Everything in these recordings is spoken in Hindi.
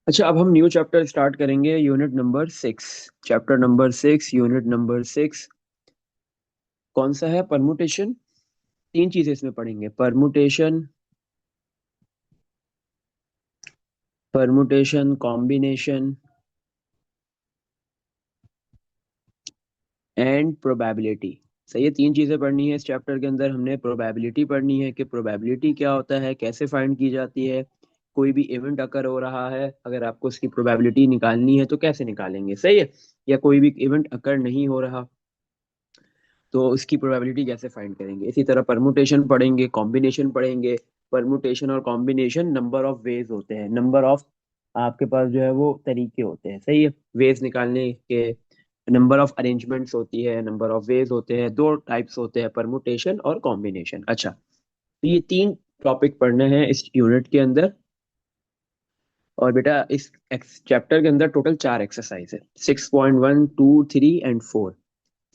अच्छा, अब हम न्यू चैप्टर स्टार्ट करेंगे। Unit number 6, chapter number 6, unit number 6। कौन सा है? परमुटेशन। तीन चीजें इसमें पढ़ेंगे: permutation, permutation, combination and probability. सही है, तीन चीजें पढ़नी है इस चैप्टर के अंदर। हमने प्रोबेबिलिटी पढ़नी है कि प्रोबेबिलिटी क्या होता है, कैसे फाइंड की जाती है। कोई भी इवेंट अकर हो रहा है, अगर आपको उसकी प्रोबेबिलिटी निकालनी है तो कैसे निकालेंगे? सही है। या कोई भी इवेंट अकर नहीं हो रहा तो उसकी प्रोबेबिलिटी कैसे फाइंड करेंगे। इसी तरह परमुटेशन पढ़ेंगे, कॉम्बिनेशन पढ़ेंगे। परमुटेशन और कॉम्बिनेशन नंबर ऑफ वेज होते हैं, नंबर ऑफ आपके पास जो है वो तरीके होते हैं। सही है, वेज निकालने के। नंबर ऑफ अरेंजमेंट्स होती है, नंबर ऑफ वेज होते हैं। दो टाइप्स होते हैं, परमुटेशन और कॉम्बिनेशन। अच्छा, तो ये तीन टॉपिक पढ़ने हैं इस यूनिट के अंदर। और बेटा इस चैप्टर के अंदर टोटल 4 एक्सरसाइज है: 6.1, 2, 3 एंड 4।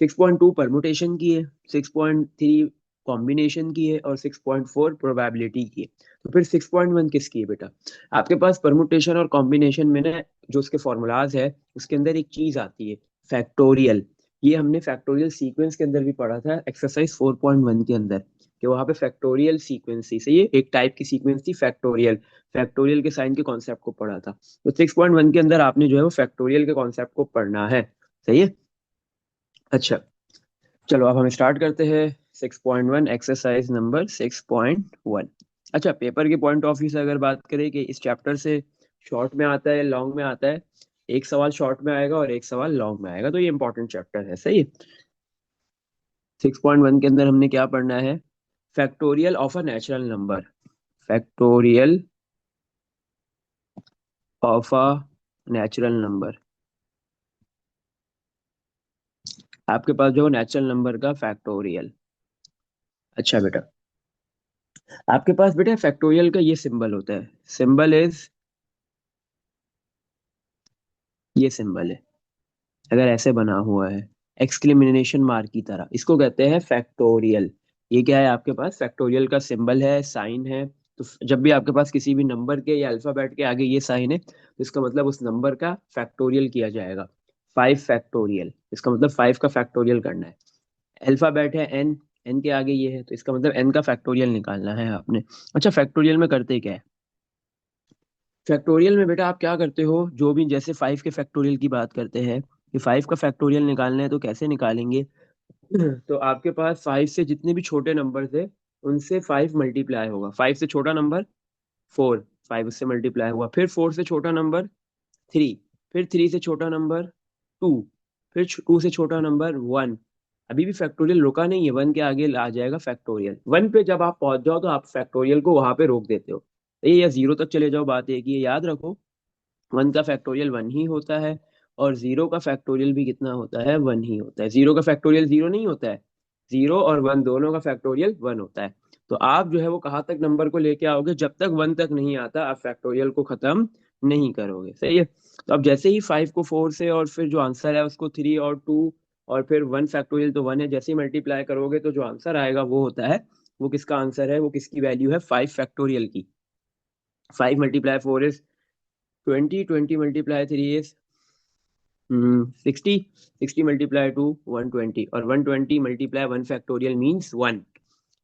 6.2 परमुटेशन की है, 6.3 कॉम्बिनेशन की है, और 6.4 प्रोबेबिलिटी की है। तो फिर 6.1 किसकी है बेटा? आपके पास परमुटेशन और कॉम्बिनेशन में ना, जो उसके फॉर्मूलाज है उसके अंदर एक चीज आती है, फैक्टोरियल। ये हमने फैक्टोरियल सीक्वेंस के अंदर भी पढ़ा था, एक्सरसाइज 4.1 के अंदर, कि वहां पे फैक्टोरियल सीक्वेंस थी। सही है, एक टाइप की सीक्वेंस थी फैक्टोरियल। फैक्टोरियल के साइन के कॉन्सेप्ट को पढ़ा था। तो 6.1 के अंदर आपने जो है वो फैक्टोरियल के कॉन्सेप्ट को पढ़ना है। सही है। अच्छा, चलो अब हम स्टार्ट करते हैं। 6.1, एक्सरसाइज नंबर 6.1। अच्छा, पेपर के पॉइंट ऑफ व्यू से अगर बात करें कि इस चैप्टर से शॉर्ट में आता है, लॉन्ग में आता है, एक सवाल शॉर्ट में आएगा और एक सवाल लॉन्ग में आएगा, तो ये इंपॉर्टेंट चैप्टर है। सही है। 6.1 के अंदर हमने क्या पढ़ना है? Factorial of a natural number. Factorial of a natural number. आपके पास जो नेचुरल नंबर का फैक्टोरियल। अच्छा बेटा, आपके पास बेटा फैक्टोरियल का ये सिंबल होता है, सिंबल इज, ये सिंबल है अगर ऐसे बना हुआ है एक्सक्लेमेशन मार्क की तरह, इसको कहते हैं फैक्टोरियल। ये क्या है? आपके पास फैक्टोरियल का सिंबल है, साइन है। तो जब भी आपके पास किसी भी नंबर के या अल्फाबेट के आगे ये साइन है, तो इसका मतलब उस नंबर का फैक्टोरियल किया जाएगा। 5 फैक्टोरियल, इसका मतलब 5 का फैक्टोरियल करना है। अल्फाबेट है एन, एन के आगे ये है, तो इसका मतलब एन का फैक्टोरियल निकालना है आपने। अच्छा, फैक्टोरियल में करते क्या है? फैक्टोरियल में बेटा आप क्या करते हो, जो भी जैसे 5 के फैक्टोरियल की बात करते हैं कि 5 का फैक्टोरियल निकालना है तो कैसे निकालेंगे? तो आपके पास 5 से जितने भी छोटे नंबर थे उनसे 5 मल्टीप्लाई होगा। 5 से छोटा नंबर 4, 5 उससे मल्टीप्लाई हुआ। फिर 4 से छोटा नंबर 3, फिर 3 से छोटा नंबर 2, फिर 2 से छोटा नंबर 1। अभी भी फैक्टोरियल रुका नहीं है, 1 के आगे आ जाएगा फैक्टोरियल। 1 पे जब आप पहुंच जाओ तो आप फैक्टोरियल को वहां पे रोक देते हो। ये या 0 तक चले जाओ, बात एक ही है, याद रखो। 1 का फैक्टोरियल 1 ही होता है, और 0 का फैक्टोरियल भी कितना होता है? 1 ही होता है। 0 का फैक्टोरियल 0 नहीं होता है, 0 और 1 दोनों का फैक्टोरियल 1 होता है। तो आप जो है वो कहाँ तक नंबर को लेके आओगे? जब तक 1 तक नहीं आता आप फैक्टोरियल को खत्म नहीं करोगे। सही है। तो अब जैसे ही 5 को 4 से, और फिर जो आंसर है उसको 3 और 2, और फिर 1 फैक्टोरियल तो 1 है, जैसे ही मल्टीप्लाई करोगे तो जो आंसर आएगा वो होता है, वो किसका आंसर है? वो किसकी वैल्यू है? 5 फैक्टोरियल की। 5 multiply 4 is 20, 20 multiply 3 is 60, 60 multiply two 120, और 120 मल्टीप्लाई 1 फैक्टोरियल मीन्स 1।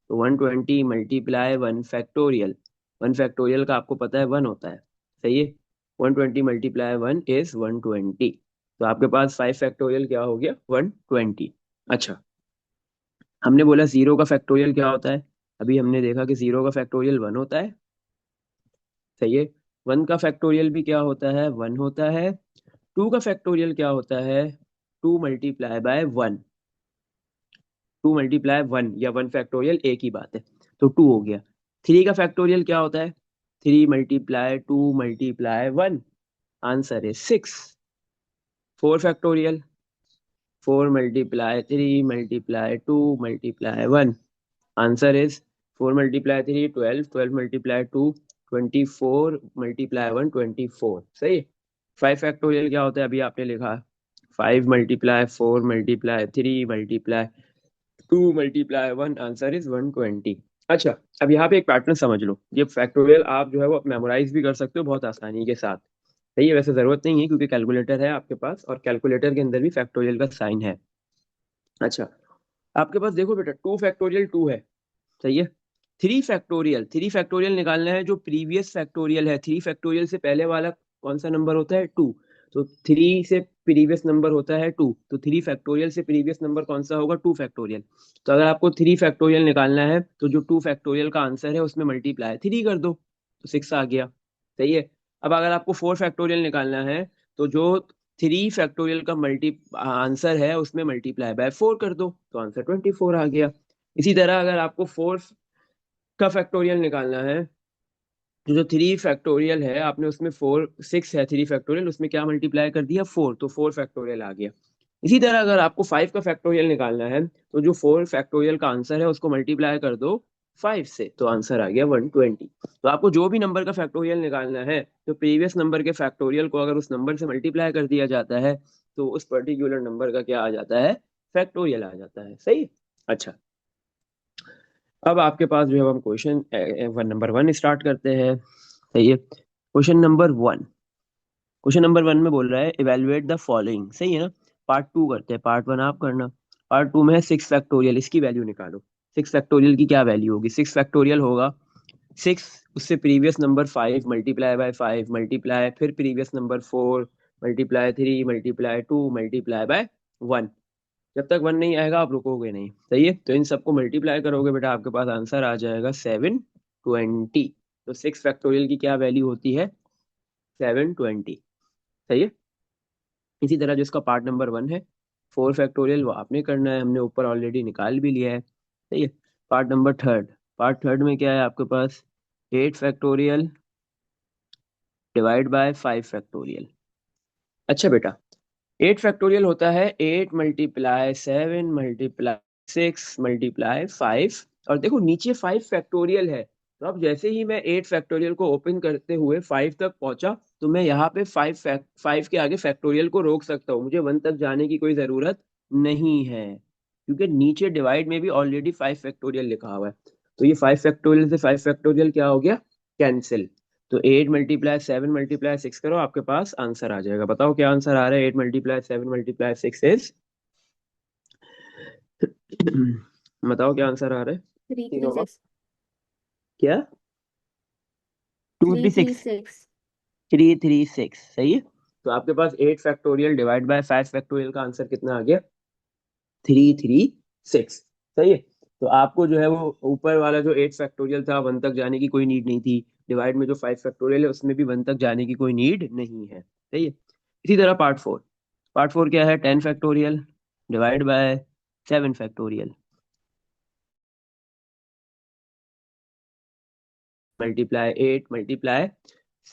तो 120 मल्टीप्लाई 1 फैक्टोरियल, 1 फैक्टोरियल का आपको पता है 1 होता है। सही है। 120 मल्टीप्लाई 1 इज 120। तो आपके पास 5 फैक्टोरियल क्या हो गया? 120। अच्छा, हमने बोला 0 का फैक्टोरियल क्या होता है? अभी हमने देखा कि 0 का फैक्टोरियल 1 होता है। सही है। 1 का फैक्टोरियल भी क्या होता है? 1 होता है। 2 का फैक्टोरियल क्या होता है? 2 मल्टीप्लाई बाय 1। 2 मल्टीप्लाई 1 या 1 फैक्टोरियल एक ही बात है, तो 2 हो गया। 3 का फैक्टोरियल क्या होता है? 3 मल्टीप्लाई 2 मल्टीप्लाई 1, आंसर है 6। 4 factorial, 4 multiply 3 multiply 2 multiply 1, answer is 4 multiply 3 12, 12 multiply 2 24 multiply 1 24। सही। 5 फैक्टोरियल क्या होता है? अभी आपने लिखा 5 multiply 4 multiply 3 multiply 2 multiply 1, answer is 120। अच्छा, अब यहाँ पे एक पैटर्न समझ लो। ये फैक्टोरियल आप जो है वो मेमोराइज भी कर सकते हो बहुत आसानी के साथ। सही है, वैसे जरूरत नहीं है क्योंकि कैलकुलेटर है आपके पास और कैलकुलेटर के अंदर भी फैक्टोरियल का साइन है। अच्छा, आपके पास देखो बेटा 2 फैक्टोरियल 2 है, सही है। 3 फैक्टोरियल निकालना है जो प्रीवियस फैक्टोरियल है। 3 फैक्टोरियल से पहले वाला कौन सा नंबर होता है? 2। तो 3 से प्रीवियस नंबर होता है 2, तो 3 फैक्टोरियल से प्रीवियस नंबर कौन सा होगा? 2 फैक्टोरियल। तो अगर आपको 3 फैक्टोरियल निकालना है तो जो 2 फैक्टोरियल का आंसर है उसमें मल्टीप्लाई 3 कर दो, तो 6 आ गया। सही है। अब अगर आपको 4 फैक्टोरियल निकालना है तो जो 3 फैक्टोरियल का मल्टी आंसर है उसमें मल्टीप्लाई बाय 4 कर दो, तो आंसर 24 आ गया। इसी तरह अगर आपको 4 का फैक्टोरियल निकालना है तो जो 3 फैक्टोरियल है आपने उसमें 6 है 3 फैक्टोरियल, उसमें क्या मल्टीप्लाई कर दिया? 4, तो 4 फैक्टोरियल आ गया। इसी तरह अगर आपको 5 का फैक्टोरियल निकालना है तो जो 4 फैक्टोरियल का आंसर है उसको मल्टीप्लाई कर दो 5 से, तो आंसर आ गया 120। तो आपको जो भी नंबर का फैक्टोरियल निकालना है तो प्रीवियस नंबर के फैक्टोरियल को अगर उस नंबर से मल्टीप्लाई कर दिया जाता है तो उस पर्टिकुलर नंबर का क्या आ जाता है? फैक्टोरियल आ जाता है। सही। अच्छा, अब आपके पास जो है हम क्वेश्चन नंबर 1 स्टार्ट करते हैं। सही है। क्वेश्चन नंबर 1 में बोल रहा है इवेलुएट द फॉलोइंग। सही है ना। पार्ट 2 करते हैं, पार्ट 1 आप करना। पार्ट 2 में है 6 फैक्टोरियल, इसकी वैल्यू निकालो। 6 फैक्टोरियल की क्या वैल्यू होगी? 6 फैक्टोरियल होगा 6, उससे previous number 5 multiply by 5 multiply फिर previous number 4 multiply 3 multiply 2 multiply by 1। जब तक 1 नहीं आएगा आप रुकोगे नहीं। सही है। तो इन सबको मल्टीप्लाई करोगे बेटा आपके पास आंसर आ जाएगा 720। तो 6 फैक्टोरियल की क्या वैल्यू होती है? 720। सही है। इसी तरह जिसका पार्ट नंबर 1 है 4 फैक्टोरियल वो आपने करना है, हमने ऊपर ऑलरेडी निकाल भी लिया है। सही है। पार्ट थर्ड में क्या है आपके पास? 8 फैक्टोरियल डिवाइड बाय 5 फैक्टोरियल। अच्छा बेटा, 8 फैक्टोरियल होता है 8 × 7 × 6 × और देखो नीचे 5 फैक्टोरियल है। तो अब जैसे ही मैं 8 फैक्टोरियल को ओपन करते हुए 5 तक पहुंचा तो मैं यहाँ पे 5 के आगे फैक्टोरियल को रोक सकता हूँ, मुझे 1 तक जाने की कोई जरूरत नहीं है क्योंकि नीचे डिवाइड में भी ऑलरेडी 5 फैक्टोरियल लिखा हुआ है। तो ये 5 फैक्टोरियल से 5 फैक्टोरियल क्या हो गया? कैंसिल। तो 8 × 7 × 6 करो, आपके पास आंसर आ जाएगा। बताओ क्या आंसर आ रहा है? 8 × 7 × 6 इज बताओ क्या आंसर आ रहा है थ्री थ्री तीनों का? सिक्स क्या? Two three three three six six 336 सही है। तो आपके पास 8 फैक्टोरियल डिवाइड बाय 5 फैक्टोरियल का आंसर कितना आ गया? 336। सही है। तो आपको जो है वो ऊपर वाला जो 8 फैक्टोरियल था 1 तक जाने की कोई नीड नहीं थी, डिवाइड में जो 5 फैक्टोरियल है उसमें भी 1 तक जाने की कोई नीड नहीं है। सही है। इसी तरह पार्ट 4 क्या है? 10 factorial divide bye 7 factorial multiply 8 multiply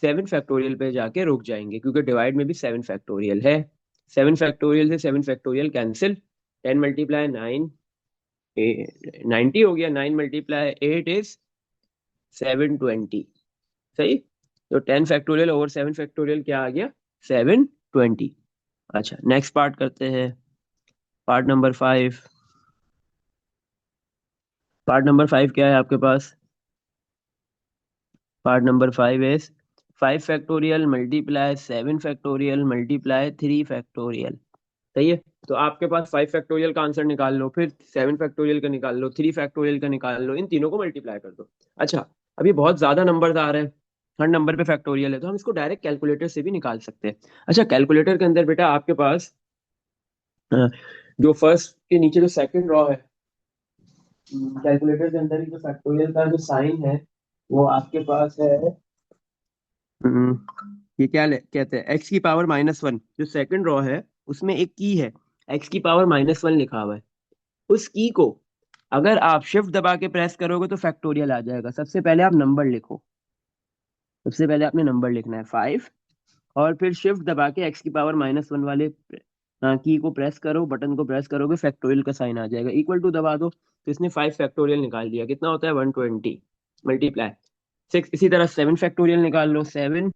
7 factorial पे जाके रुक जाएंगे क्योंकि डिवाइड में भी 7 फैक्टोरियल है। 7 फैक्टोरियल से 7 फैक्टोरियल कैंसिल। 10 × 9 90 हो गया। 9 × 8 इज 720। सही। तो 10 फैक्टोरियल ओवर 7 फैक्टोरियल क्या आ गया? 720। अच्छा, नेक्स्ट पार्ट करते हैं। Part number 5। पार्ट नंबर 5 क्या है आपके पास? Part number 5 is 5 factorial multiply 7 factorial multiply 3 factorial. सही है। तो आपके पास 5 फैक्टोरियल का आंसर निकाल लो, फिर 7 फैक्टोरियल का निकाल लो, 3 फैक्टोरियल का निकाल लो, इन तीनों को मल्टीप्लाई कर दो। अच्छा, अभी बहुत ज्यादा नंबर आ रहे हैं, हर नंबर पे फैक्टोरियल है तो हम इसको डायरेक्ट कैलकुलेटर से भी निकाल सकते हैं। अच्छा, कैलकुलेटर के अंदर बेटा आपके पास अ, जो फर्स्ट के नीचे जो सेकंड रॉ है, कैलकुलेटर के अंदर ही जो फैक्टोरियल का जो साइन है वो आपके पास है। ये क्या कहते हैं? x⁻⁻1। जो सेकंड रॉ है उसमें एक की है, x⁻⁻1 लिखा हुआ है। उस की को अगर आप शिफ्ट दबा के प्रेस करोगे तो फैक्टोरियल आ जाएगा। सबसे पहले आप नंबर लिखो, सबसे पहले आपने नंबर लिखना है 5, और फिर शिफ्ट दबा के x⁻⁻1 वाले की को प्रेस करो, बटन को प्रेस करोगे फैक्टोरियल का साइन आ जाएगा। इक्वल टू दबा दो तो इसने 5 फैक्टोरियल निकाल दिया। कितना होता है? 120 मल्टीप्लाई 6। इसी तरह 7 फैक्टोरियल निकाल लो। 7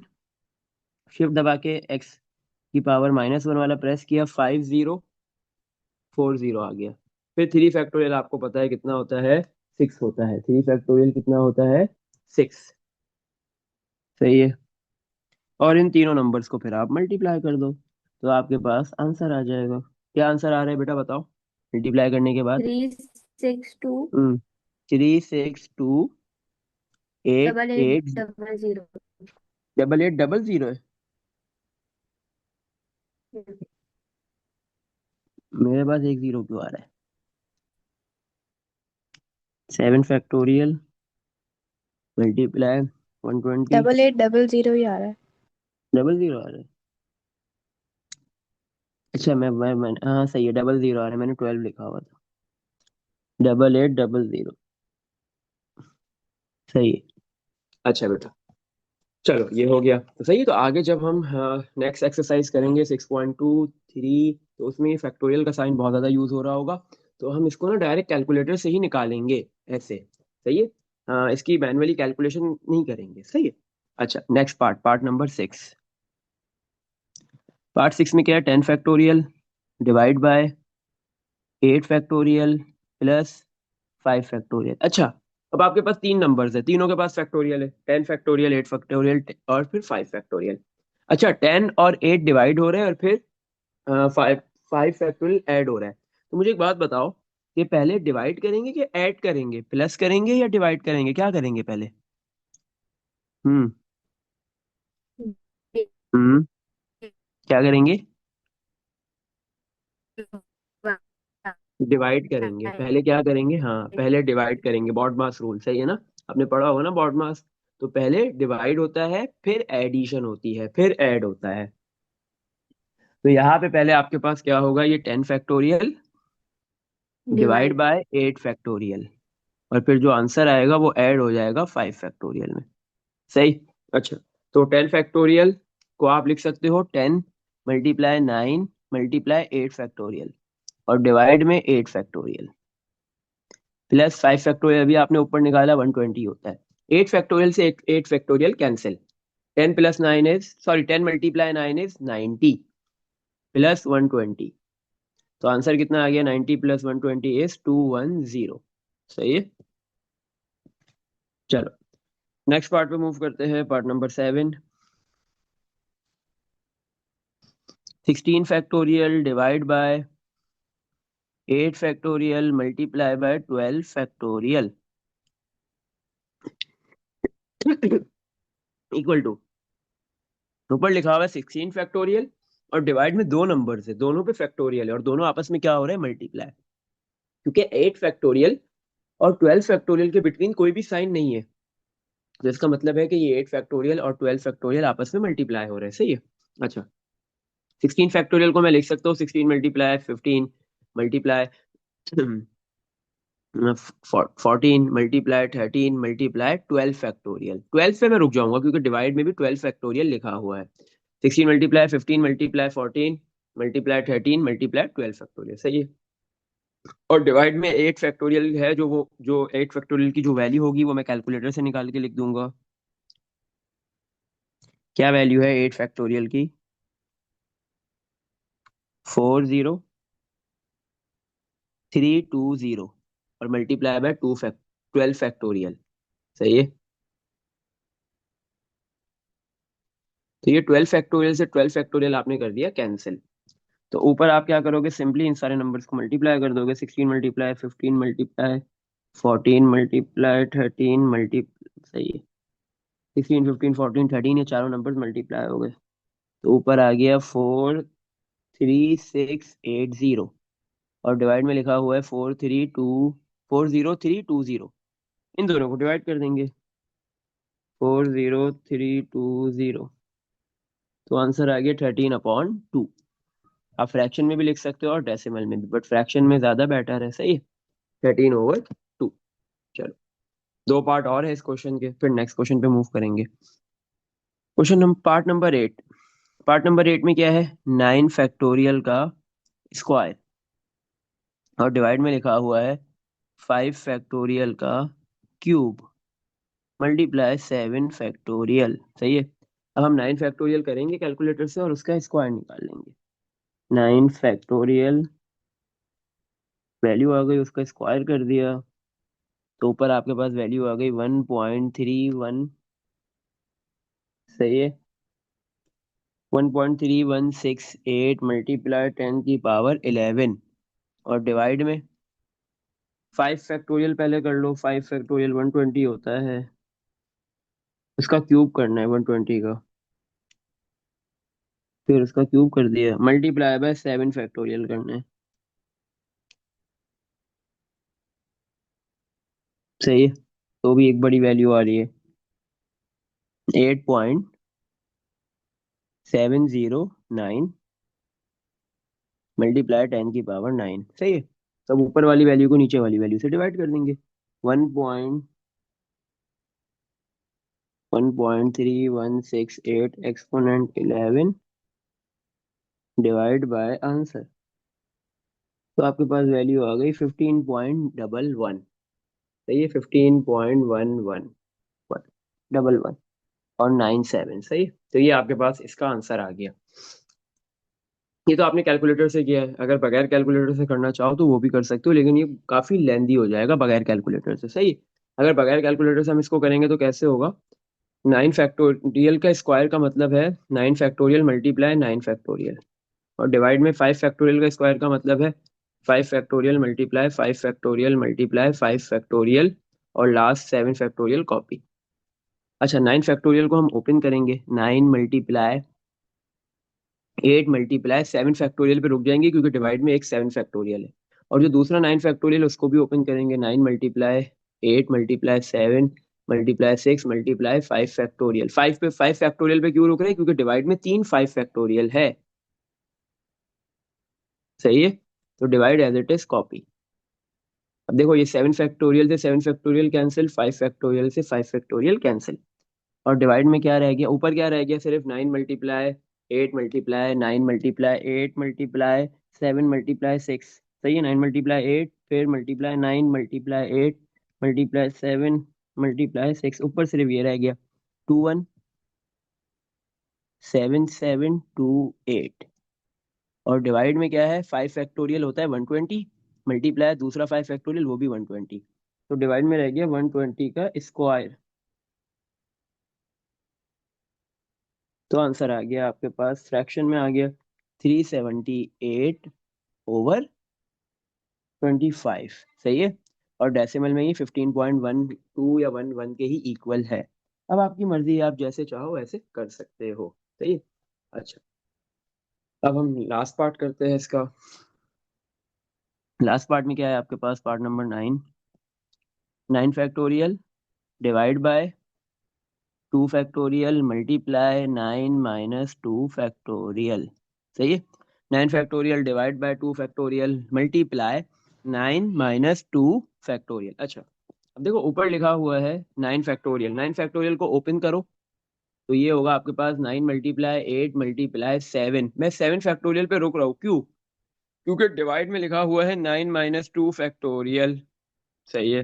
शिफ्ट दबा के x⁻⁻1 वाला प्रेस किया, 5040 आ गया। फिर 3 फैक्टोरियल आपको पता है कितना होता है? 6 होता है। 3 फैक्टोरियल कितना होता है? 6। सही है। और इन तीनों नंबर्स को फिर आप मल्टीप्लाई कर दो, तो आपके पास आंसर आ जाएगा। क्या आंसर आ रहा है बेटा बताओ, मल्टीप्लाई करने के बाद? 362 362 eight double eight eight double zero. 8800 है। मेरे पास एक जीरो क्यों आ रहा है? 7 फैक्टोरियल मल्टीप्लाई 120। 8800 ही आ रहा है। डबल जीरो आ रहा है? अच्छा मैं हाँ सही है, डबल जीरो आ रहा है, मैंने 12 लिखा हुआ था। 8800, सही है। अच्छा बेटा, चलो ये हो गया तो सही है। तो आगे जब हम नेक्स्ट एक्सरसाइज करेंगे 6.23, तो उसमें फैक्टोरियल का साइन बहुत ज़्यादा यूज हो रहा होगा, तो हम इसको ना डायरेक्ट कैलकुलेटर से ही निकालेंगे ऐसे। सही है, इसकी मैन्युअली कैलकुलेशन नहीं करेंगे। सही है। अच्छा next part, part number 6। Part 6 में क्या है, 10 factorial divide by 8 factorial plus 5 factorial. अच्छा, अब आपके पास तीन नंबर्स है, तीनों के पास फैक्टोरियल है, 10 फैक्टोरियल, 8 फैक्टोरियल और फिर 5 फैक्टोरियल। अच्छा 10 और 8 डिवाइड हो रहे हैं और फिर 5 5 फैक्टोरियल ऐड हो रहा है। तो मुझे एक बात बताओ कि पहले डिवाइड करेंगे कि ऐड करेंगे, प्लस करेंगे या डिवाइड करेंगे, क्या करेंगे पहले? हम्म। हम्म। क्या करेंगे? डिवाइड करेंगे पहले, क्या करेंगे? हाँ पहले डिवाइड करेंगे, बॉड मास रूल, सही है ना? आपने पढ़ा होगा ना बॉड मास। तो पहले डिवाइड होता है, फिर एडिशन होती है, फिर ऐड होता है। तो यहाँ पे पहले आपके पास क्या होगा, ये 10 factorial divide divide. By 8 factorial, और फिर जो आंसर आएगा वो ऐड हो जाएगा 5 फैक्टोरियल में। सही। अच्छा, तो 10 फैक्टोरियल को आप लिख सकते हो 10 × 9 × 8 फैक्टोरियल, और डिवाइड में 8 फैक्टोरियल, प्लस 5 फैक्टोरियल अभी आपने ऊपर निकाला 120 होता है। 8 फैक्टोरियल से 8 factorial cancel. 10 + 9 is, sorry 10 × 9 is 90 plus 120। तो आंसर कितना आ गया, 90 + 120 इज 210। सही है। चलो नेक्स्ट पार्ट पे मूव करते हैं, part number 7। 16 factorial divide by 8 factorial multiply by 12 factorial equal to, ऊपर लिखा हुआ है 16 फैक्टोरियल और डिवाइड में दो नंबर है, दोनों पे फैक्टोरियल है और दोनों आपस में क्या हो रहा है, मल्टीप्लाई। क्योंकि 8 फैक्टोरियल और 12 फैक्टोरियल के बिटवीन कोई भी साइन नहीं है, तो इसका मतलब है कि ये 8 फैक्टोरियल और 12 फैक्टोरियल आपस में मल्टीप्लाई हो रहे हैं। सही है। अच्छा, 16 फैक्टोरियल को मैं लिख सकता हूँ 16 × 15 मल्टीप्लाई 14 × 13 12 पे मैं रुक जाऊंगा क्योंकि डिवाइड में भी 12 फैक्टोरियल लिखा हुआ है। 16 × 15 × 14 × 13 × 12 सही है। और डिवाइड में 8 फैक्टोरियल है, जो वो जो 8 फैक्टोरियल की जो वैल्यू होगी वो मैं कैलकुलेटर से निकाल के लिख दूंगा। क्या वैल्यू है 8 फैक्टोरियल की? 40320, और मल्टीप्लाई बाय 12 फैक्टोरियल। सही है। तो ये 12 फैक्टोरियल से 12 फैक्टोरियल आपने कर दिया कैंसिल। तो ऊपर आप क्या करोगे, सिंपली इन सारे नंबर्स को मल्टीप्लाई कर दोगे। 16 × 15 × 15 × 13 मल्टी, सही है। 16 15 14 13, ये चारों नंबर्स मल्टीप्लाई हो गए, तो ऊपर आ गया 43680, और डिवाइड में लिखा हुआ है 40320। इन दोनों को डिवाइड कर देंगे, 40320, तो आंसर आ गया 13/2। आप फ्रैक्शन में भी लिख सकते हो और डेसिमल में भी, बट फ्रैक्शन में ज्यादा बेटर है। सही है, 13/2। चलो, दो पार्ट और है इस क्वेश्चन के, फिर नेक्स्ट क्वेश्चन पे मूव करेंगे। Question number, part number 8। Part number 8 में क्या है, 9 फैक्टोरियल का स्क्वायर, और डिवाइड में लिखा हुआ है 5 फैक्टोरियल का क्यूब मल्टीप्लाई 7 फैक्टोरियल। सही है। अब हम 9 फैक्टोरियल करेंगे कैलकुलेटर से और उसका स्क्वायर निकाल लेंगे। 9 फैक्टोरियल, वैल्यू आ गई, उसका स्क्वायर कर दिया, तो ऊपर आपके पास वैल्यू आ गई 1.31। सही है। 1.3168 मल्टीप्लाई 10⁻11 और डिवाइड में 5 फैक्टोरियल पहले कर लो। 5 फैक्टोरियल 120 होता है, इसका क्यूब करना है 120 का, फिर उसका क्यूब कर दिया, मल्टीप्लाई बाय 7 फैक्टोरियल करना है। सही है, तो भी एक बड़ी वैल्यू आ रही है, 8.709 मल्टीप्लाई 10⁻9। सही है, सब ऊपर वाली वैल्यू को नीचे वाली वैल्यू से डिवाइड कर देंगे। 1.3168 एक्सपोनेंट 11 डिवाइड बाय आंसर, तो आपके पास वैल्यू आ गई 15.11। सही है, 15.11 और 97। सही है, तो ये आपके पास इसका आंसर आ गया। ये तो आपने कैलकुलेटर से किया है, अगर बगैर कैलकुलेटर से करना चाहो तो वो भी कर सकते हो, लेकिन ये काफी लेंदी हो जाएगा बगैर कैलकुलेटर से। सही, अगर बगैर कैलकुलेटर से हम इसको करेंगे तो कैसे होगा, 9 फैक्टोरियल का स्क्वायर का मतलब है 9 फैक्टोरियल मल्टीप्लाई 9 फैक्टोरियल, और डिवाइड में 5 फैक्टोरियल का स्क्वायर का मतलब है 5 फैक्टोरियल मल्टीप्लाई 5 फैक्टोरियल और लास्ट 7 फैक्टोरियल कॉपी। अच्छा, 9 फैक्टोरियल को हम ओपन करेंगे, 9 मल्टीप्लाई 8 मल्टीप्लाई 7 फैक्टोरियल पे रुक जाएंगे क्योंकि डिवाइड में एक 7 फैक्टोरियल है। और जो दूसरा 9 फैक्टोरियल उसको भी ओपन करेंगे, 9 multiply 8 multiply 7 multiply 6 multiply 5 factorial. 5 पे क्यों रुक रहे हैं, क्योंकि डिवाइड में 3 5 फैक्टोरियल है। सही है, तो divide as it is copy. अब देखो, ये 7 फैक्टोरियल से 7 फैक्टोरियल कैंसिल, 5 फैक्टोरियल से 5 फैक्टोरियल कैंसिल, और डिवाइड में क्या रह गया, ऊपर क्या रह गया, सिर्फ 9 multiply 8 multiply 9 multiply 8 multiply 7 multiply 6। सही है, 9 मल्टीप्लाई 8 फिर मल्टीप्लाई 9 मल्टीप्लाई 8 मल्टीप्लाई 7 मल्टीप्लाई 6, ऊपर सिर्फ ये रह गया 217728। और डिवाइड में क्या है, 5 फैक्टोरियल होता है 120, मल्टीप्लाई दूसरा 5 फैक्टोरियल वो भी 120, तो डिवाइड में रह गया 120 का स्क्वायर। तो आंसर आ गया आपके पास, फ्रैक्शन में आ गया 378/25। सही है, और डेसिमल में ही 15.12 या 11 के ही इक्वल है। अब आपकी मर्जी है, आप जैसे चाहो वैसे कर सकते हो। सही है, अच्छा, अब हम लास्ट पार्ट करते हैं इसका। लास्ट पार्ट में क्या है आपके पास, part number 9, 9 factorial divide by 2 factorial multiply 9 - 2 factorial. सही है, 9 factorial divide by 2 factorial multiply 9 - 2 factorial. अच्छा, अब देखो ऊपर लिखा हुआ है 9 फैक्टोरियल, 9 फैक्टोरियल को ओपन करो तो ये होगा आपके पास 9 मल्टीप्लाई 8 मल्टीप्लाई 7। मैं 7 फैक्टोरियल पे रुक रहा हूँ, क्यों, क्योंकि डिवाइड में लिखा हुआ है 9 - 2 फैक्टोरियल। सही है,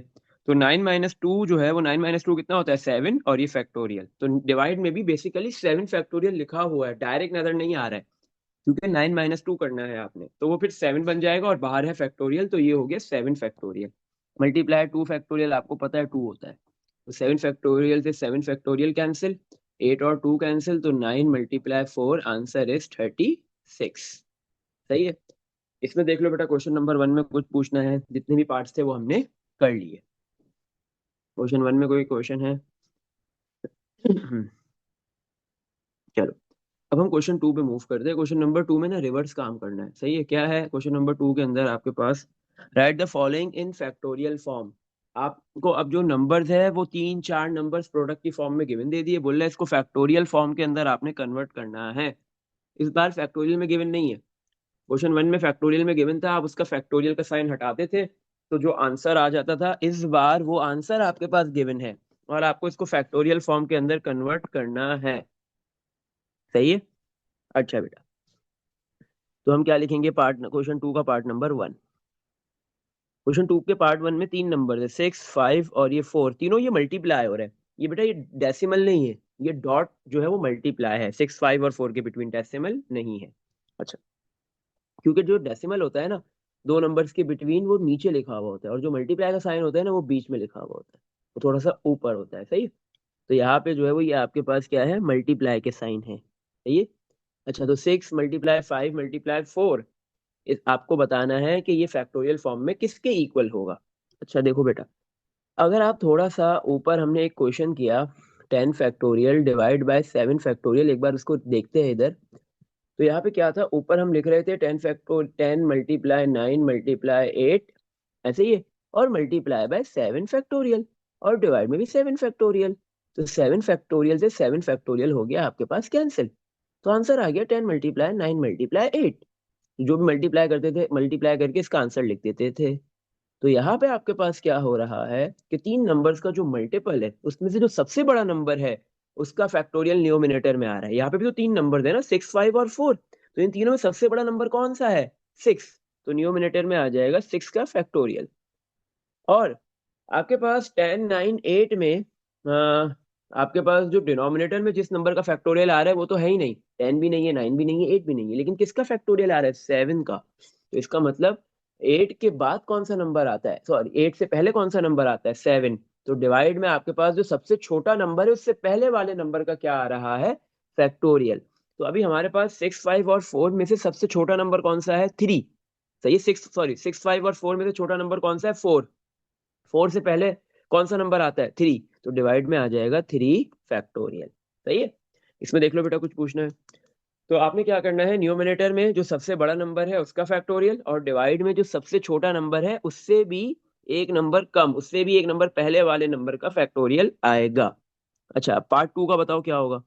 तो 9 - 2 जो है वो 9 - 2 कितना होता है, 7, और ये फैक्टोरियल, तो डिवाइड में भी बेसिकली 7 फैक्टोरियल लिखा हुआ है, डायरेक्ट नजर नहीं आ रहा है, क्योंकि 9 - 2 करना है आपने, तो वो फिर 7 बन जाएगा और बाहर है फैक्टोरियल, तो ये हो गया 7 फैक्टोरियल। मल्टीप्लाई 2 फैक्टोरियल आपको पता है 2 होता है, तो 7 फैक्टोरियल से 7 फैक्टोरियल कैंसिल, 8 और 2 कैंसिल, तो 9 × 4 आंसर इज 36। सही है, इसमें देख लो बेटा, क्वेश्चन नंबर 1 में कुछ पूछना है, जितने भी पार्ट्स थे वो हमने कर लिए। क्वेश्चन 1 में कोई क्वेश्चन है? चलो, अब हम क्वेश्चन 2 पे मूव करते हैं। क्वेश्चन नंबर 2 में ना रिवर्स काम करना है। सही है, क्या है क्वेश्चन नंबर 2 के अंदर आपके पास, right the following in factorial form. आपको अब जो नंबर्स है वो 3 4 नंबर्स प्रोडक्ट की फॉर्म में गिवन दे दिए, बोल रहा है इसको फैक्टोरियल फॉर्म के अंदर आपने कन्वर्ट करना है। इस बार फैक्टोरियल में गिवन नहीं है, क्वेश्चन 1 में फैक्टोरियल में गिवन था, आप उसका फैक्टोरियल का साइन हटाते थे तो जो आंसर आ जाता था, इस बार वो आंसर आपके पास गिवन है और आपको इसको फैक्टोरियल फॉर्म के अंदर कन्वर्ट करना है। सही है, अच्छा बेटा, तो हम क्या लिखेंगे, पार्ट क्वेश्चन 2 का पार्ट नंबर 1। क्वेश्चन 2 के पार्ट 1 में 3 नंबर है, 6 5 और ये 4, तीनों ये मल्टीप्लाई हो रहे हैं। ये बेटा ये डेसिमल नहीं है, ये डॉट जो है वो मल्टीप्लाई है, 6 5 और 4 के बिटवीन डेसिमल नहीं है। अच्छा, क्योंकि जो डेसिमल होता है ना, 2 नंबर्स के बिटवीन, वो नीचे लिखा हुआ होता है, और जो मल्टीप्लाई का साइन होता है ना वो बीच में लिखा हुआ होता है, वो थोड़ा सा ऊपर होता है। सही है? तो यहाँ पे जो है वो ये आपके पास क्या है, मल्टीप्लाई के साइन है। सही है, अच्छा, तो 6 × 5 × 4, आपको बताना है कि ये फैक्टोरियल फॉर्म में किसके इक्वल होगा। अच्छा देखो बेटा, अगर आप थोड़ा सा ऊपर हमने एक क्वेश्चन किया, 10 फैक्टोरियल डिवाइड बाय 7 फैक्टोरियल, एक बार उसको देखते हैं इधर। तो यहाँ पे क्या था, ऊपर हम लिख रहे थे 10 × 9 × 8 ऐसे ही है, और मल्टीप्लाई बाय 7 फैक्टोरियल, और डिवाइड में भी 7 फैक्टोरियल। तो 7 फैक्टोरियल से 7 फैक्टोरियल हो गया आपके पास कैंसिल। तो आंसर आ गया 10 × 9 × 8। जो भी मल्टीप्लाई करते थे, मल्टीप्लाई करके इसका आंसर लिख देते थे। तो यहाँ पे आपके पास क्या हो रहा है कि तीन नंबर्स का जो मल्टीपल है, उसमें से जो सबसे बड़ा नंबर है उसका फैक्टोरियल न्यूमिनेटर में आ रहा है। यहाँ पे भी तो तीन नंबर है ना, 6, 5 और 4। तो इन तीनों में सबसे बड़ा नंबर कौन सा है? 6। तो न्यूमिनेटर में आ जाएगा 6 का फैक्टोरियल। और आपके पास 10, 9, 8 में आपके पास जो डिनोमिनेटर में जिस नंबर का फैक्टोरियल आ रहा है वो तो है ही नहीं, 10 भी नहीं है, 9 भी नहीं है, 8 भी नहीं है, लेकिन किसका फैक्टोरियल आ रहा है? 7 का। तो इसका मतलब 8 के बाद कौन सा नंबर आता है, सॉरी 8 से पहले कौन सा नंबर आता है? 7। तो डिवाइड में आपके पास जो सबसे छोटा नंबर है उससे पहले वाले नंबर का क्या आ रहा है? फैक्टोरियल। तो अभी हमारे पास 6, 5 और 4 में से सबसे छोटा नंबर कौन सा है? 3। सही है, 6, 5 और 4 में से छोटा नंबर कौन सा है? 4। 4 से पहले कौन सा नंबर आता है? 3। तो डिवाइड में आ जाएगा 3 फैक्टोरियल। सही है। इसमें देख लो बेटा, कुछ पूछना है तो आपने क्या करना है, न्यूमिनेटर में जो सबसे बड़ा नंबर है उसका फैक्टोरियल, और डिवाइड में जो सबसे छोटा नंबर है उससे भी एक नंबर कम, उससे भी एक नंबर पहले वाले नंबर का फैक्टोरियल आएगा। अच्छा, पार्ट 2 का बताओ क्या होगा।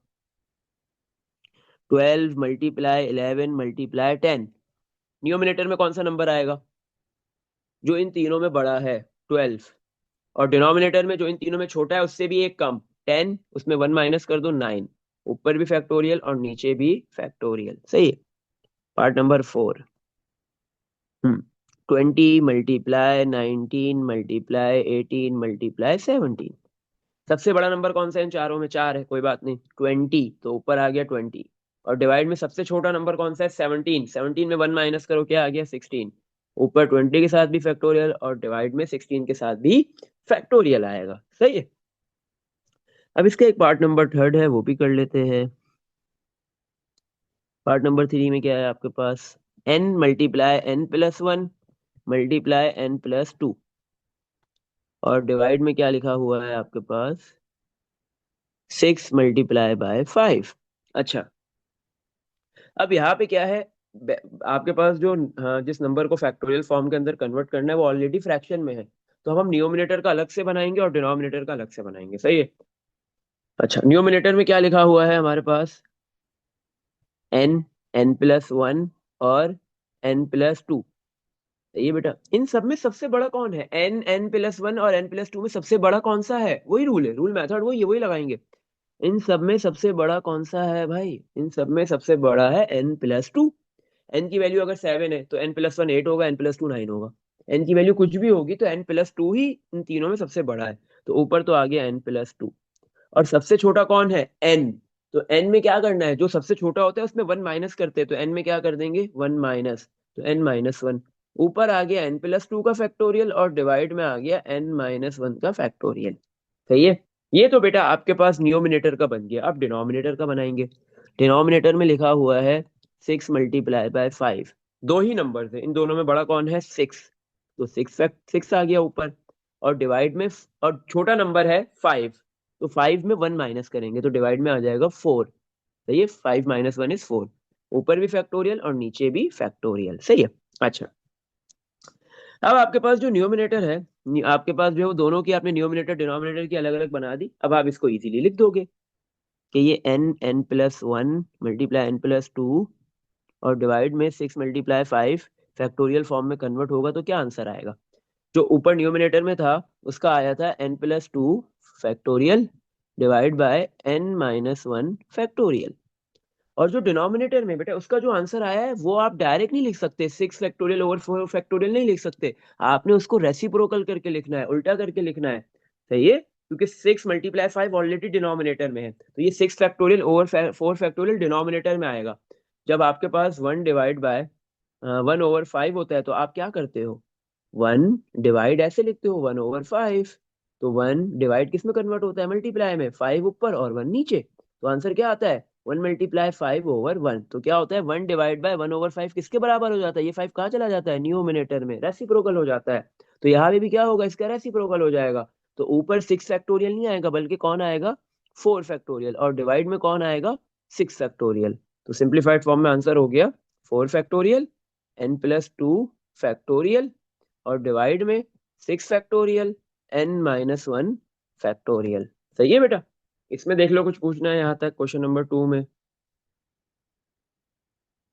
12 × 11 × 10। न्यूमिनेटर में कौन सा नंबर आएगा जो इन तीनों में बड़ा है? 12। और डिनोमिनेटर में जो इन तीनों में छोटा है उससे भी एक कम, 10, उसमें 1 माइनस कर दो, 9। ऊपर भी फैक्टोरियल और नीचे भी फैक्टोरियल। सही है। Part number 4। 20 × 19 × 18 × 17। सबसे बड़ा नंबर कौन सा है इन चारों में? 4 है, कोई बात नहीं, 20, तो ऊपर आ गया 20। और डिवाइड में सबसे छोटा नंबर कौन सा है? 17। 17 में 1 माइनस करो, क्या आ गया? 16। ऊपर 20 के साथ भी फैक्टोरियल और डिवाइड में 16 के साथ भी फैक्टोरियल आएगा। सही है। अब इसका एक पार्ट नंबर 3 है, वो भी कर लेते हैं। पार्ट नंबर 3 में क्या है आपके पास? n × n+1 मल्टीप्लाई n+2, और डिवाइड में क्या लिखा हुआ है आपके पास? 6 × 5। अच्छा, अब यहाँ पे क्या है, आपके पास जो जिस नंबर को फैक्टोरियल फॉर्म के अंदर कन्वर्ट करना है वो ऑलरेडी फ्रैक्शन में है। तो अब हम न्यूमिनेटर का अलग से बनाएंगे और डिनोमिनेटर का अलग से बनाएंगे। सही है। अच्छा, न्यूमिनेटर में क्या लिखा हुआ है हमारे पास? n, n+1 और n+2। ये बेटा, इन सब में सबसे बड़ा कौन है? n+1 और n+2 में सबसे बड़ा कौन सा है? वही रूल है, रूल मेथड वही है, वही लगाएंगे। इन सब में सबसे बड़ा कौन सा है भाई? इन सब में सबसे बड़ा है n+2। n की वैल्यू अगर 7 है तो n+1 8 होगा, n+2 9 होगा। n की वैल्यू कुछ भी होगी तो n+2 ही इन तीनों में सबसे बड़ा है। तो ऊपर तो आ गया n+2। और सबसे छोटा कौन है? n। तो n में क्या करना है, जो सबसे छोटा होता है उसमें 1 माइनस करते हैं, तो n में क्या कर देंगे? 1 माइनस। तो n-1। ऊपर आ गया n+2 का फैक्टोरियल और डिवाइड में आ गया n-1 का फैक्टोरियल। सही है। ये तो बेटा आपके पास न्यूमिनेटर का बन गया। अब डिनोमिनेटर का बनाएंगे। डिनोमिनेटर में लिखा हुआ है 6 × 5। दो ही नंबर है, इन दोनों में बड़ा कौन है? 6। तो 6 आ गया ऊपर। और डिवाइड में और छोटा नंबर है 5। तो 5 में 1 माइनस करेंगे तो डिवाइड में आ जाएगा 4। सही है, 5 - 1 = 4। ऊपर भी फैक्टोरियल और नीचे भी फैक्टोरियल। सही है। अच्छा, अब आपके पास जो न्यूमिनेटर है, आपके पास जो है वो दोनों की आपने न्यूमिनेटर डिनोमिनेटर की अलग अलग बना दी। अब आप इसको इजीली लिख दोगे कि ये n+1 मल्टीप्लाई n+2 और डिवाइड में 6 × 5 फैक्टोरियल फॉर्म में कन्वर्ट होगा तो क्या आंसर आएगा? जो ऊपर न्यूमिनेटर में था उसका आया था n+2 factorial divide bye n-1 factorial. और जो डिनोमिनेटर में बेटा उसका जो आंसर आया है वो आप डायरेक्ट नहीं लिख सकते, 6 फैक्टोरियल/4 फैक्टोरियल नहीं लिख सकते। आपने उसको रेसिप्रोकल करके लिखना है, उल्टा करके लिखना है। सही है, क्योंकि 6 × 5 ऑलरेडी डिनोमिनेटर में है, तो ये 6 फैक्टोरियल/4 फैक्टोरियल डिनोमिनेटर में आएगा। जब आपके पास 1/5 होता है तो आप क्या करते हो? 1 ऐसे लिखते हो, 1/5। तो 1 डिवाइड किस में कन्वर्ट होता है? मल्टीप्लाई में, 5 ऊपर और 1 नीचे। तो आंसर क्या आता है? 1 मल्टीप्लाई 5/1, तो क्या होता है 1 डिवाइड बाय 1/5 किसके बराबर हो जाता है? ये 5 कहाँ चला जाता है? न्यूमिनेटर में, रेसिप्रोकल हो जाता है। तो यहाँ पे भी क्या होगा, इसका रेसिप्रोकल हो जाएगा। तो ऊपर 6 फैक्टोरियल नहीं आएगा, बल्कि कौन आएगा? 4 फैक्टोरियल। और डिवाइड में कौन आएगा? 6 फैक्टोरियल। तो सिंप्लीफाइड फॉर्म में आंसर हो गया 4 फैक्टोरियल n+2 फैक्टोरियल, और डिवाइड में 6 फैक्टोरियल n-1 फैक्टोरियल। सही है बेटा? इसमें देख लो, कुछ पूछना है यहाँ तक क्वेश्चन नंबर 2 में?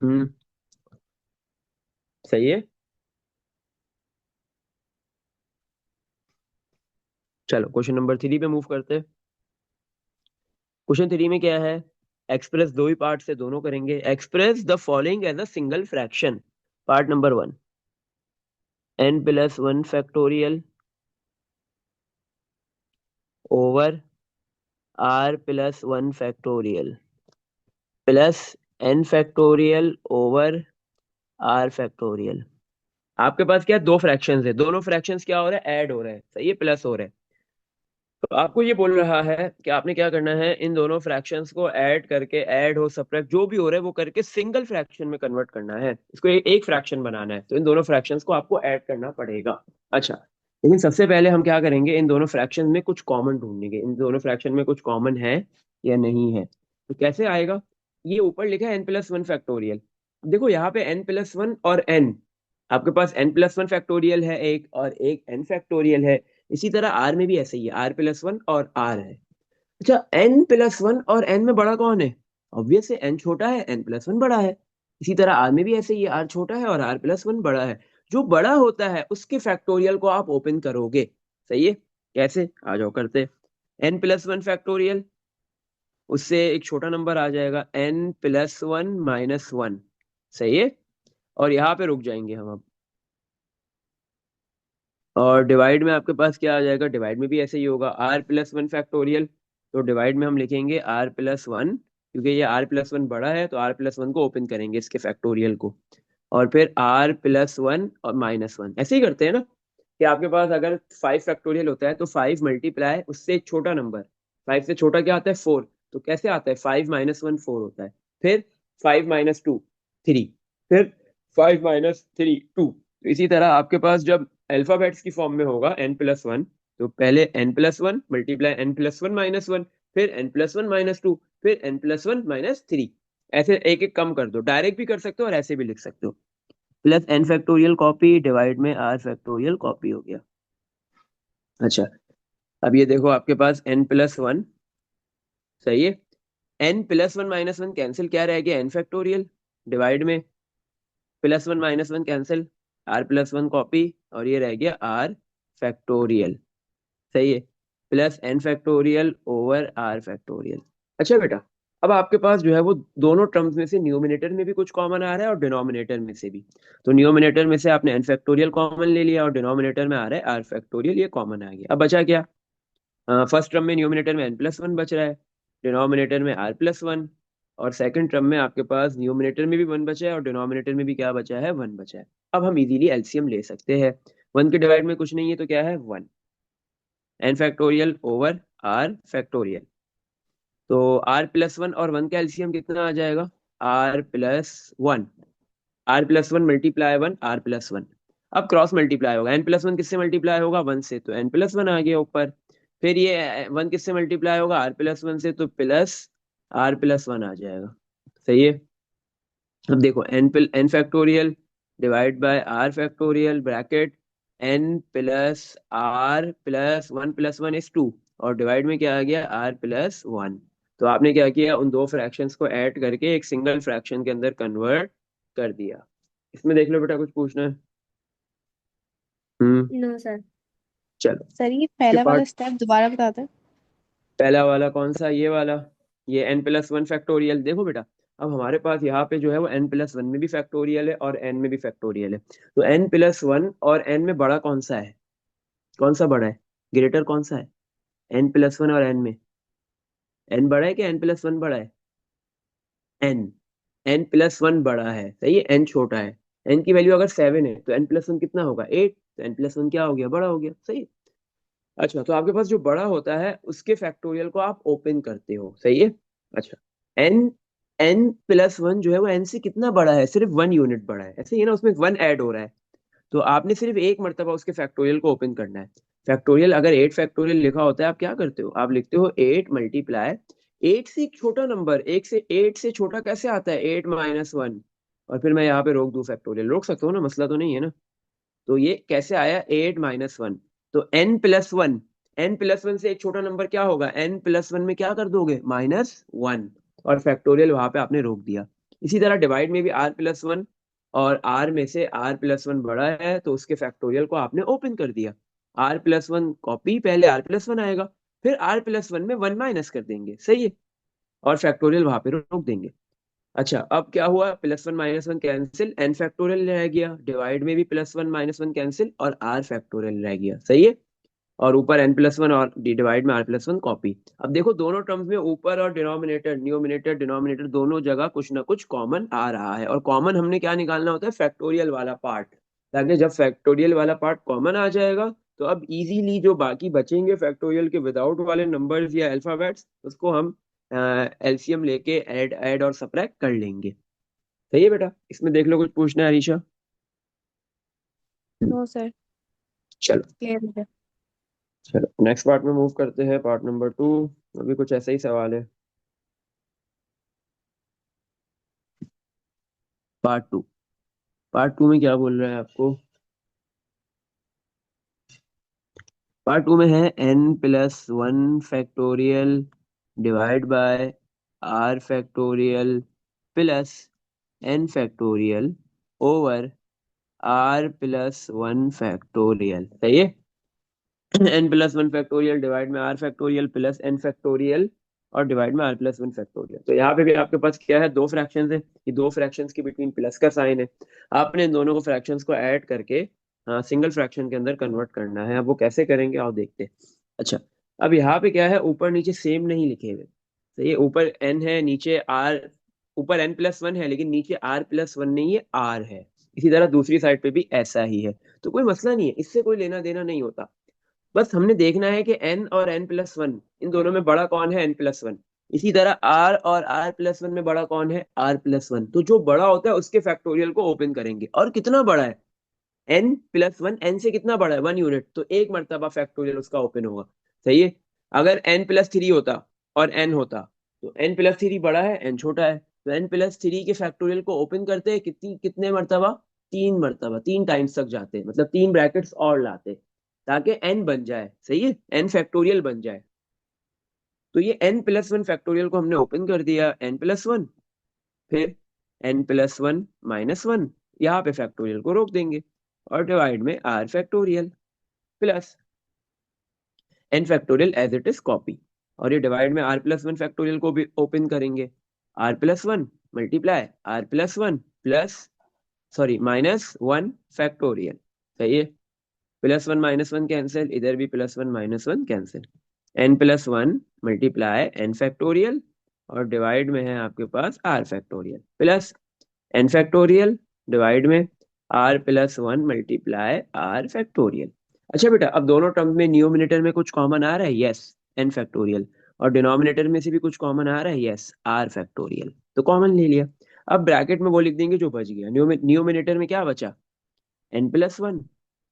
हम्म। सही है। चलो क्वेश्चन नंबर 3 पे मूव करते हैं। क्वेश्चन 3 में क्या है? एक्सप्रेस, दो ही पार्ट से दोनों करेंगे। Express the following as a single fraction. Part number 1, n+1 factorial over r+1 factorial plus n factorial over r factorial. आपके पास क्या है? दो फ्रैक्शंस है, दोनों फ्रैक्शंस क्या हो रहा है? ऐड हो रहा है। सही है, प्लस हो रहा है। तो आपको ये बोल रहा है कि आपने क्या करना है, इन दोनों फ्रैक्शंस को ऐड करके, ऐड हो सब्ट्रैक्ट जो भी हो रहा है वो करके सिंगल फ्रैक्शन में कन्वर्ट करना है। इसको एक फ्रैक्शन बनाना है, तो इन दोनों फ्रैक्शंस को आपको ऐड करना पड़ेगा। अच्छा, लेकिन सबसे पहले हम क्या करेंगे, इन दोनों फ्रैक्शन में कुछ कॉमन ढूंढेंगे। इन दोनों फ्रैक्शन में कुछ कॉमन है या नहीं है, तो कैसे आएगा? ये ऊपर लिखा है n+1 फैक्टोरियल। देखो यहाँ पे n+1 और n, आपके पास n+1 फैक्टोरियल है एक, और एक n फैक्टोरियल है। इसी तरह आर में भी ऐसे ही है, r+1 और r है। अच्छा, n+1 और n में बड़ा कौन है? ऑब्वियस है, n छोटा है, n+1 बड़ा है। इसी तरह आर में भी ऐसे ही है, r छोटा है और r+1 बड़ा है। जो बड़ा होता है उसके फैक्टोरियल को आप ओपन करोगे। सही है? कैसे? आ जाओ करते। n+1 फैक्टोरियल, उससे एक छोटा नंबर आ जाएगा n+1 - 1। सही है? और यहाँ पे रुक जाएंगे हम अब। और डिवाइड में आपके पास क्या आ जाएगा? डिवाइड में भी ऐसे ही होगा, r+1 फैक्टोरियल। तो डिवाइड में हम लिखेंगे r+1, क्योंकि ये r+1 बड़ा है तो r+1 को ओपन करेंगे, इसके फैक्टोरियल को। और फिर r+1 और -1, ऐसे ही करते हैं ना, कि आपके पास अगर 5 फैक्टोरियल होता है तो 5 मल्टीप्लाई उससे एक छोटा नंबर, 5 से छोटा क्या आता है? 4। तो कैसे आता है? 5 - 1 4 होता है। फिर 5 - 2 3, फिर 5 - 3 2। तो इसी तरह आपके पास जब अल्फाबेट्स की फॉर्म में होगा n+1, तो पहले n+1 मल्टीप्लाई n+1 - 1, फिर n+1 - 2, फिर n+1 - 3। ऐसे एक एक कम कर दो, डायरेक्ट भी कर सकते हो और ऐसे भी लिख सकते हो। Plus n factorial copy, divide में r फैक्टोरियल कॉपी हो गया। अच्छा, अब ये देखो आपके पास n+1। सही है? n+1 - 1 कैंसिल, क्या रह गया? n factorial. डिवाइड में +1 - 1 कैंसिल, r+1 कॉपी, और ये रह गया r फैक्टोरियल। सही है? Plus n factorial over r factorial. अच्छा बेटा, अब आपके पास जो है वो दोनों टर्म्स में से न्यूमिनेटर में भी कुछ कॉमन आ रहा है और डिनोमिनेटर में से भी। तो न्यूमिनेटर में से आपने n फैक्टोरियल कॉमन ले लिया, और डिनोमिनेटर में आ रहा है r फैक्टोरियल, ये कॉमन आ गया। अब बचा क्या? फर्स्ट टर्म में न्यूमिनेटर में n+1 बच रहा है, डिनोमिनेटर में r+1, और सेकंड टर्म में आपके पास न्यूमिनेटर में भी 1 बचा है और डिनोमिनेटर में भी क्या बचा है? 1 बचा है। अब हम इजीली एलसीएम ले सकते हैं। 1 के डिवाइड में कुछ नहीं है तो क्या है? 1। n factorial over r factorial. तो r+1 और 1 का एलसीएम कितना आ जाएगा? r+1। r+1 multiply 1, r+1। अब क्रॉस मल्टीप्लाई होगा, n+1 किससे मल्टीप्लाई होगा? 1 से, तो n+1 आ गया ऊपर। फिर ये 1 किससे मल्टीप्लाई होगा? r+1 से, तो प्लस r+1 आ जाएगा। सही है? अब देखो n factorial divide bye r factorial, bracket n+r+1 + 1 = 2, और डिवाइड में क्या आ गया? r+1। तो आपने क्या किया? उन दो फ्रैक्शंस को ऐड करके एक सिंगल फ्रैक्शन के अंदर कन्वर्ट कर दिया। इसमें देख लो बेटा, कुछ पूछना है? हम्म। No sir. चलो। सर ये के पहला वाला पार्ट, स्टेप दोबारा बता दें। पहला वाला कौन सा? ये वाला, ये n+1 फैक्टोरियल। देखो बेटा, अब हमारे पास यहाँ पे जो है वो n+1 में भी फैक्टोरियल है और n में भी फैक्टोरियल है। तो n+1 और n में बड़ा कौन सा है? कौन सा बड़ा है? ग्रेटर कौन सा है? n+1 और n में n बड़ा है कि n+1 बड़ा है? n, n+1 बड़ा है। सही है? n छोटा है। n की वैल्यू अगर 7 है तो n+1 कितना होगा? 8। तो n+1 क्या हो गया? बड़ा हो गया। सही है? अच्छा, तो आपके पास जो बड़ा होता है उसके फैक्टोरियल को आप ओपन करते हो। सही है? अच्छा, एन एन प्लस वन जो है वो एन से कितना बड़ा है, सिर्फ 1 यूनिट बड़ा है, ऐसे ही है ना, उसमें वन ऐड हो रहा है। तो आपने सिर्फ एक मर्तबा उसके फैक्टोरियल को ओपन करना है। फैक्टोरियल अगर 8 फैक्टोरियल लिखा होता है, आप क्या करते हो, आप लिखते हो 8 × 8 से एक छोटा नंबर, 8 से छोटा कैसे आता है, 8 - 1। और फिर मैं यहाँ पे रोक दूं फैक्टोरियल, रोक सकता हूँ ना, मसला तो नहीं है ना। तो ये कैसे आया, 8 - 1। तो n+1, n+1 से एक छोटा नंबर क्या होगा, n+1 में क्या कर दोगे, -1। और फैक्टोरियल वहां पे आपने रोक दिया। इसी तरह डिवाइड में भी r+1, और r में से r+1 बड़ा है तो उसके फैक्टोरियल को आपने ओपन कर दिया। r+1 कॉपी, पहले r+1 आएगा, फिर r+1 में 1 माइनस कर देंगे, सही है, और फैक्टोरियल वहां पे रोक देंगे। अच्छा, अब क्या हुआ, +1 - 1 कैंसिल, n फैक्टोरियल रह गया, डिवाइड में भी +1 - 1 कैंसिल, और r फैक्टोरियल रह गया, सही है। और ऊपर n+1 और डिवाइड में r+1 कॉपी। अब देखो दोनों टर्म्स में ऊपर और डिनोमिनेटर, न्यूमिनेटर डिनोमिनेटर दोनों जगह कुछ ना कुछ कॉमन आ रहा है, और कॉमन हमने क्या निकालना होता है, फैक्टोरियल वाला पार्ट। ताकि जब फैक्टोरियल वाला पार्ट कॉमन आ जाएगा, तो अब इजीली जो बाकी बचेंगे फैक्टोरियल के विदाउट वाले नंबर्स या अल्फाबेट्स, उसको हम एलसीएम लेके ऐड ऐड और सबट्रैक्ट कर लेंगे। सही है बेटा, इसमें देख लो कुछ पूछना है अरीशा। नो सर, चलो। क्लियर हो गया। चलो नेक्स्ट पार्ट में मूव करते हैं, पार्ट नंबर 2। अभी कुछ ऐसा ही सवाल है। पार्ट 2, पार्ट 2 में क्या बोल रहा है आपको, पार्ट 2 में है n+1 factorial divide bye r factorial plus n factorial over r+1 factorial, सही है। n+1 फैक्टोरियल डिवाइड में r factorial plus n factorial, और डिवाइड में r+1 फैक्टोरियल। तो यहाँ पे भी आपके पास क्या है, दो फ्रैक्शंस है, ये दो फ्रैक्शंस के बिटवीन प्लस का साइन है। आपने इन दोनों को फ्रैक्शंस को ऐड करके सिंगल फ्रैक्शन के अंदर कन्वर्ट करना है। अब वो कैसे करेंगे आओ देखते हैं। अच्छा, अब यहाँ पे क्या है, ऊपर नीचे सेम नहीं लिखे हुए, तो ये ऊपर n है, नीचे r, ऊपर n+1 है लेकिन नीचे r+1 नहीं है, r है। इसी तरह दूसरी साइड पे भी ऐसा ही है। तो कोई मसला नहीं है, इससे कोई लेना देना नहीं होता। बस हमने देखना है कि n और n+1 इन दोनों में बड़ा कौन है, n+1। इसी तरह r और r+1 में बड़ा कौन है, r+1। तो जो बड़ा होता है उसके फैक्टोरियल को ओपन करेंगे, और कितना बड़ा है, n+1 n से कितना बड़ा है, 1 यूनिट, तो एक मर्तबा फैक्टोरियल उसका ओपन होगा, सही है। अगर n+3 होता और n होता, तो n+3 बड़ा है, n छोटा है, तो n+3 के फैक्टोरियल को ओपन करते हैं कितने मर्तबा, 3 मर्तबा, 3 टाइम्स तक जाते हैं, मतलब 3 ब्रैकेट्स और लाते हैं, ताकि n बन जाए, सही है, n फैक्टोरियल बन जाए। तो ये n+1 फैक्टोरियल को हमने ओपन कर दिया, n+1, फिर n+1 - 1, यहाँ पे फैक्टोरियल को रोक देंगे, और डिवाइड में r factorial plus n factorial as it is copy. और ये डिवाइड में r+1 फैक्टोरियल को भी ओपन करेंगे, r+1 multiply r+1 plus, sorry, -1 factorial, सही है। +1 - 1 कैंसिल, इधर भी +1 - 1 cancel, n+1 multiply n factorial, और डिवाइड में है आपके पास r factorial plus n factorial, divide में r+1 मल्टीप्लाई r फैक्टोरियल। अच्छा बेटा, अब दोनों टर्म में न्यूमिनेटर में कुछ कॉमन आ रहा है, यस, n फैक्टोरियल, और डिनोमिनेटर में से भी कुछ कॉमन आ रहा है, यस, r फैक्टोरियल, तो कॉमन ले लिया। अब ब्रैकेट में वो लिख देंगे जो बच गया, न्यूमिनेटर में क्या बचा, n+1,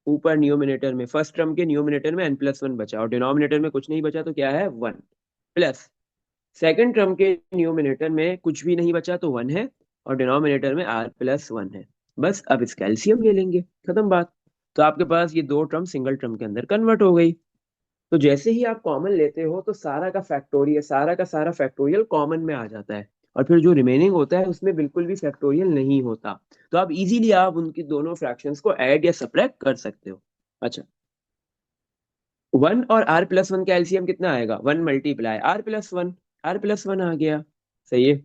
ऊपर न्यूमिनेटर में, फर्स्ट टर्म के न्यूमिनेटर में n+1 बचा, और डिनोमिनेटर में कुछ नहीं बचा, तो क्या है, 1, प्लस सेकंड टर्म के न्यूमिनेटर में कुछ भी नहीं बचा तो 1 है, और डिनोमिनेटर में r+1 है। बस अब इसका एलसीएम ले लेंगे, खत्म बात। तो आपके पास ये दो टर्म सिंगल टर्म के अंदर कन्वर्ट हो गई। तो जैसे ही आप कॉमन लेते हो तो सारा का फैक्टोरियल, सारा का सारा फैक्टोरियल कॉमन में आ जाता है, और फिर जो रिमेनिंग होता है उसमें बिल्कुल भी फैक्टोरियल नहीं होता। तो आप इजीली आप उनकी दोनों फ्रैक्शंस को ऐड या सब्ट्रैक्ट कर सकते हो। अच्छा, 1 और r+1 का एलसीएम कितना आएगा, 1 मल्टीप्लाई r+1, r+1 आ गया, सही है।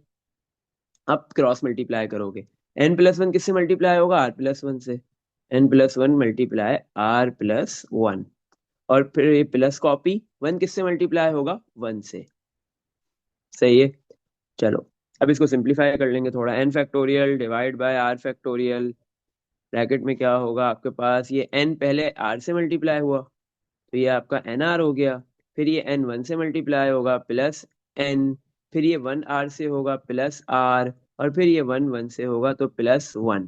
अब क्रॉस मल्टीप्लाई करोगे, n+1 किससे मल्टीप्लाई होगा, r+1 से, n+1 मल्टीप्लाई r+1, और फिर ये प्लस कॉपी, 1 किससे मल्टीप्लाई होगा, 1 से, सही है। चलो, अब इसको सिंप्लीफाई कर लेंगे थोड़ा, n factorial divide bye r factorial, bracket में क्या होगा आपके पास, ये n पहले r से मल्टीप्लाई हुआ, तो ये आपका nr हो गया, फिर ये n 1 से मल्टीप्लाई होगा प्लस n, फिर ये 1 r से होगा प्लस r, और फिर ये 1 1 से होगा तो +1,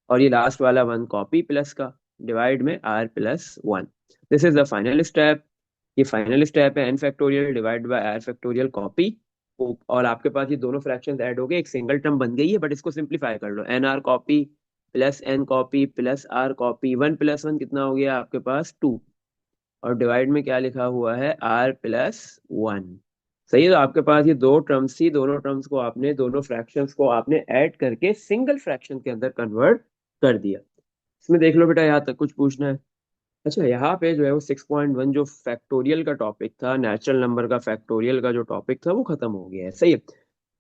और ये लास्ट वाला 1 कॉपी प्लस का, डिवाइड में r+1। This is the final step. ये फाइनल स्टेप है, n factorial divide bye r factorial copy. और आपके पास ये दोनों फ्रैक्शंस ऐड हो गए, एक सिंगल टर्म बन गई है, बट इसको सिंप्लीफाई कर लो। nr copy plus n copy plus r copy, 1 + 1 कितना हो गया आपके पास 2, और डिवाइड में क्या लिखा हुआ है r+1। सही है, तो आपके पास ये दो टर्म्स थी, दोनों टर्म्स को आपने, दोनों फ्रैक्शंस को आपने ऐड करके सिंगल फ्रैक्शन के अंदर कन्वर्ट कर दिया। इसमें देख लो बेटा, यहाँ तक कुछ पूछना है? अच्छा, यहाँ पे जो है वो 6.1 जो फैक्टोरियल का टॉपिक था, नेचुरल नंबर का फैक्टोरियल का जो टॉपिक था वो खत्म हो गया है। सही है।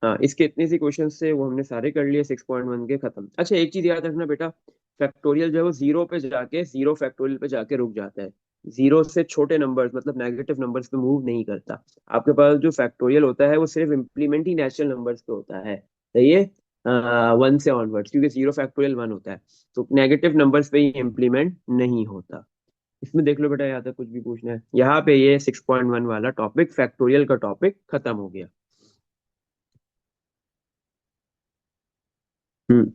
हाँ, इसके इतने सी क्वेश्चन थे वो हमने सारे कर लिए, 6.1 के खत्म। अच्छा, एक चीज याद रखना बेटा, फैक्टोरियल जो है वो जीरो पे जाके, जीरो फैक्टोरियल पे जाके रुक जाता है। जीरो से छोटे नंबर्स मतलब नेगेटिव नंबर्स पे मूव नहीं करता। आपके पास जो फैक्टोरियल होता है वो सिर्फ इम्प्लीमेंट ही नेचुरल नंबर्स पे होता है। सही है। 1 से ऑनवर्ड्स, क्योंकि जीरो फैक्टोरियल 1 होता है, तो नेगेटिव नंबर्स पे ही इम्प्लीमेंट नहीं होता। इसमें देख लो बेटा, यहाँ तक कुछ भी पूछना है? यहाँ पे ये 6.1 वाला टॉपिक, फैक्टोरियल का टॉपिक खत्म हो गया। हम्म।